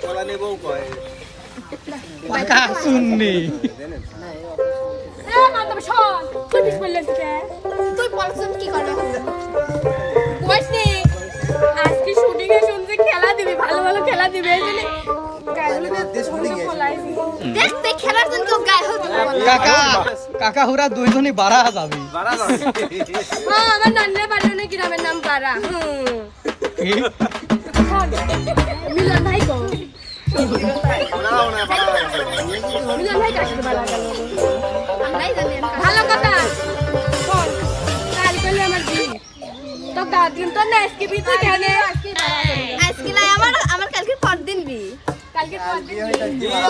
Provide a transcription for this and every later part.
কলা নেবো কয় পাকা শুননি মানব শোন তুই বিশ বললেন তুই বলছিস কি করবে কইছি আজকে শুটিং এ শুনছি খেলা দিবি ভালো ভালো খেলা দিবি এইজন্য দেখতে খেলার জন্য কেউ গায়ে হতো কাকা কাকা হুরা দুইজনই বাড়া যাবি হ্যাঁ আমার নান্নে বাড়ি না গ্রামের নাম বাড়া মিলন ভাই কো মিলন ভাই কাছে ভালো গেল আমরাই জানি ভালো কথা শোন কাল কইলে আমার বিয়ে তো গাদিন তো না আজকে বিয়ে তুই কেন আজকে লাই আমার কালকে পর দিন বি কালকে পর দিন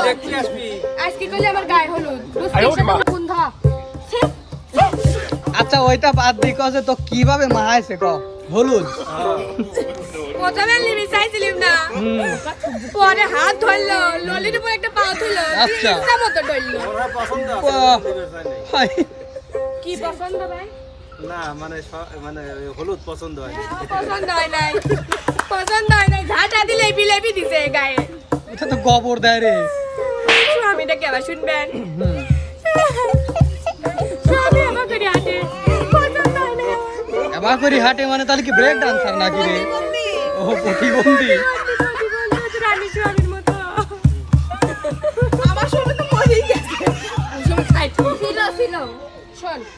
দেখতে আসবি আজকে কইলে আমার গায়ে হলুদ বন্ধা আচ্ছা ওইটা বাদ দি কছে তো কিভাবে মাহাইছে ক হলুদ প্রথমে লিবি চাইছিলাম না পরে হাত ধরলো ললির উপর একটা পা ধরলো আচ্ছা। ইচ্ছা মতো ধরলো ওরা পছন্দ বাহ। হাই। কি পছন্দ ভাই না মানে মানে হলুদ পছন্দ হয় পছন্দ হয় নাই পছন্দ হয় নাই ঝাঁটা দিলে বিলেবি দিছে গায়ে এটা তো গোবর দেয় রে স্বামীটা কেবা শুনবেন স্বামী আমার করে হাঁটে পছন্দ হয় না এবার করি হাটে মানে তাহলে কি ব্রেক ডান্সার নাকি রে ও প্রতিবন্ধী রানী স্বামীর মতো আমার সঙ্গে তো মরেই গেছে ওই সময় খাইছি ছিল শোন